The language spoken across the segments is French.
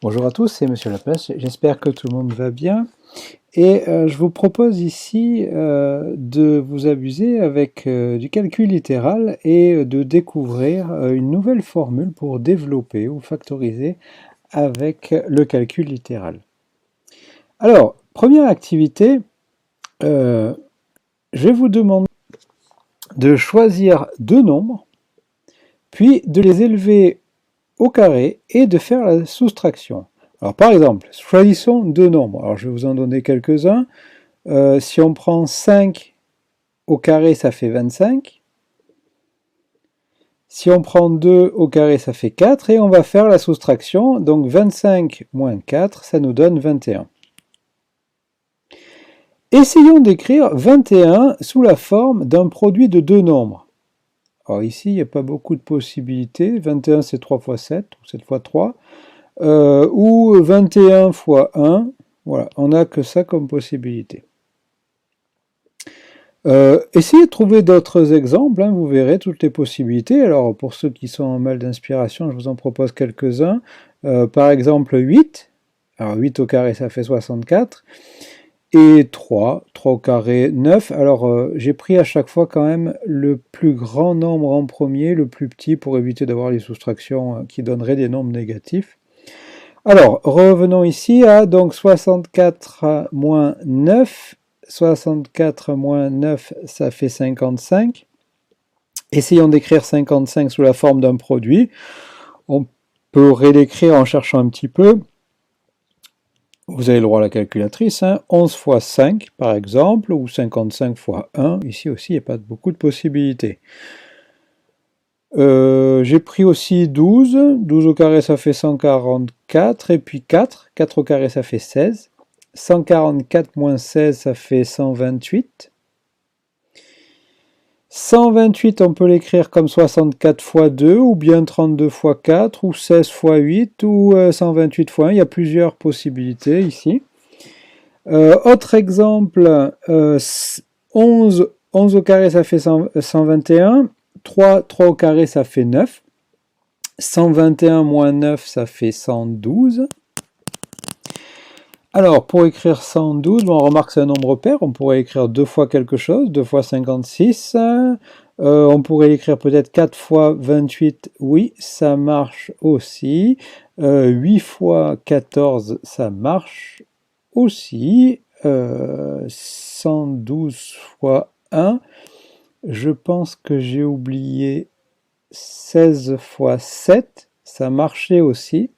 Bonjour à tous, c'est Monsieur Laplace, j'espère que tout le monde va bien. Et je vous propose ici de vous amuser avec du calcul littéral et de découvrir une nouvelle formule pour développer ou factoriser avec le calcul littéral. Alors, première activité, je vais vous demander de choisir deux nombres, puis de les élever au carré et de faire la soustraction. Alors par exemple, choisissons deux nombres. Alors je vais vous en donner quelques-uns. Si on prend 5 au carré, ça fait 25. Si on prend 2 au carré, ça fait 4. Et on va faire la soustraction. Donc 25 moins 4, ça nous donne 21. Essayons d'écrire 21 sous la forme d'un produit de deux nombres. Alors ici, il n'y a pas beaucoup de possibilités. 21, c'est 3 fois 7, ou 7 fois 3. Ou 21 fois 1. Voilà, on n'a que ça comme possibilité. Essayez de trouver d'autres exemples, hein, vous verrez toutes les possibilités. Alors pour ceux qui sont en mal d'inspiration, je vous en propose quelques-uns. Par exemple 8. Alors 8 au carré, ça fait 64. Et 3 au carré, 9. Alors j'ai pris à chaque fois quand même le plus grand nombre en premier, le plus petit, pour éviter d'avoir les soustractions qui donneraient des nombres négatifs. Alors, revenons ici à donc 64 moins 9. 64 moins 9, ça fait 55. Essayons d'écrire 55 sous la forme d'un produit. On pourrait l'écrire en cherchant un petit peu. Vous avez le droit à la calculatrice. 11 fois 5, par exemple, ou 55 fois 1. Ici aussi, il n'y a pas beaucoup de possibilités. J'ai pris aussi 12. 12 au carré, ça fait 144. Et puis 4. 4 au carré, ça fait 16. 144 moins 16, ça fait 128. 128, on peut l'écrire comme 64 fois 2, ou bien 32 fois 4, ou 16 fois 8, ou 128 fois 1. Il y a plusieurs possibilités ici. Autre exemple, 11 au carré, ça fait 121. 3 au carré, ça fait 9. 121 moins 9, ça fait 112. Alors, pour écrire 112, on remarque que c'est un nombre pair, on pourrait écrire 2 fois quelque chose, 2 fois 56. On pourrait l'écrire peut-être 4 fois 28, oui, ça marche aussi. 8 fois 14, ça marche aussi. 112 fois 1, je pense que j'ai oublié 16 fois 7, ça marchait aussi.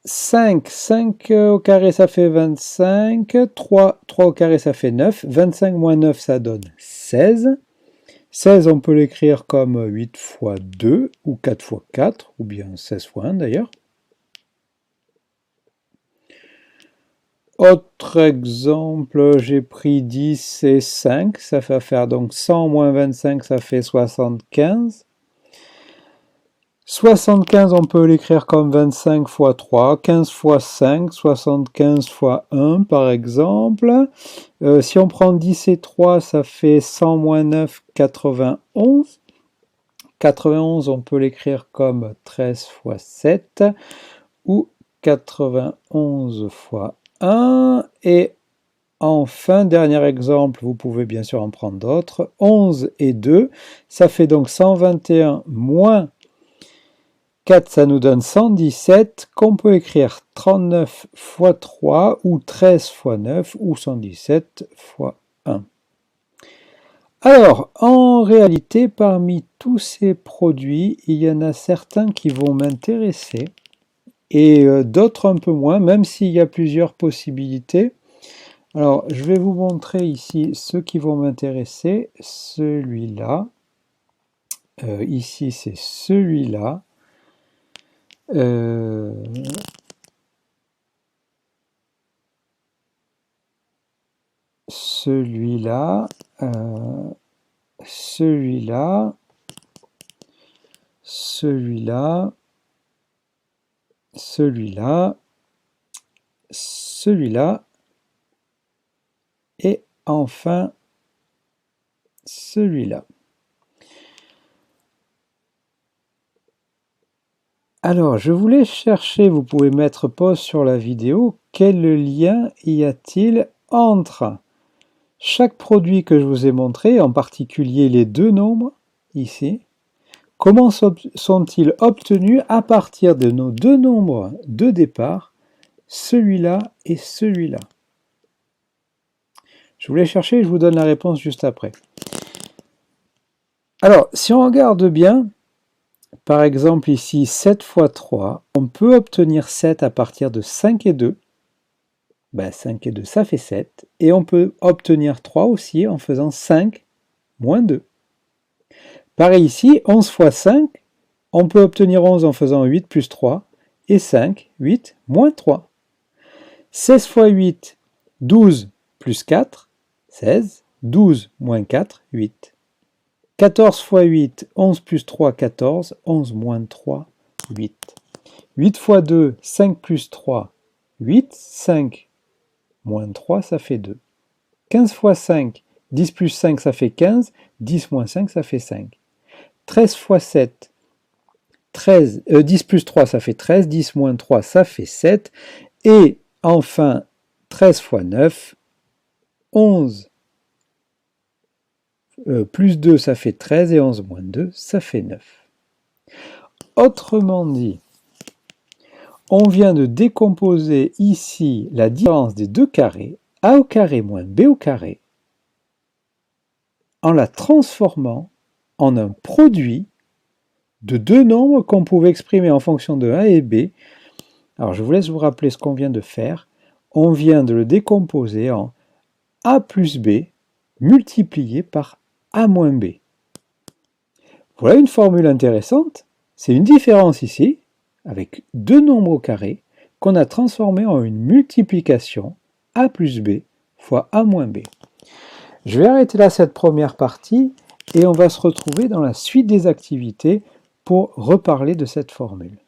5 au carré, ça fait 25. 3 au carré, ça fait 9. 25 moins 9, ça donne 16. 16, on peut l'écrire comme 8 fois 2, ou 4 fois 4, ou bien 16 fois 1 d'ailleurs. Autre exemple, j'ai pris 10 et 5, ça fait faire donc 100 moins 25, ça fait 75. 75, on peut l'écrire comme 25 fois 3, 15 fois 5, 75 fois 1 par exemple. Si on prend 10 et 3, ça fait 100 moins 9, 91. 91, on peut l'écrire comme 13 fois 7, ou 91 fois 1. Et enfin, dernier exemple, vous pouvez bien sûr en prendre d'autres. 11 et 2, ça fait donc 121 moins 4, ça nous donne 117, qu'on peut écrire 39 fois 3, ou 13 fois 9, ou 117 fois 1. Alors, en réalité, parmi tous ces produits, il y en a certains qui vont m'intéresser, et d'autres un peu moins, même s'il y a plusieurs possibilités. Alors, je vais vous montrer ici ceux qui vont m'intéresser. Celui-là. Ici, c'est celui-là. Celui-là. Celui-là. Celui-là. Celui-là. Celui-là. Et enfin, celui-là. Alors, je voulais chercher, vous pouvez mettre pause sur la vidéo, quel lien y a-t-il entre chaque produit que je vous ai montré, en particulier les deux nombres, ici. Comment sont-ils obtenus à partir de nos deux nombres de départ, celui-là et celui-là? Je voulais chercher et je vous donne la réponse juste après. Alors, si on regarde bien, par exemple ici 7 fois 3, on peut obtenir 7 à partir de 5 et 2. 5 et 2, ça fait 7. Et on peut obtenir 3 aussi en faisant 5 moins 2. Pareil ici, 11 fois 5, on peut obtenir 11 en faisant 8 plus 3, et 5, 8, moins 3. 16 fois 8, 12 plus 4, 16, 12 moins 4, 8. 14 fois 8, 11 plus 3, 14, 11 moins 3, 8. 8 fois 2, 5 plus 3, 8, 5 moins 3, ça fait 2. 15 fois 5, 10 plus 5, ça fait 15, 10 moins 5, ça fait 5. 13 fois 7, 10 plus 3, ça fait 13, 10 moins 3, ça fait 7. Et enfin, 13 fois 9, 11 plus 2, ça fait 13, et 11 moins 2, ça fait 9. Autrement dit, on vient de décomposer ici la différence des deux carrés, a au carré moins b au carré, en la transformant en un produit de deux nombres qu'on pouvait exprimer en fonction de a et b. Alors je vous laisse vous rappeler ce qu'on vient de faire. On vient de le décomposer en a plus b multiplié par a moins b. Voilà une formule intéressante. C'est une différence ici, avec deux nombres au carré, qu'on a transformé en une multiplication a plus b fois a moins b. Je vais arrêter là cette première partie et on va se retrouver dans la suite des activités pour reparler de cette formule.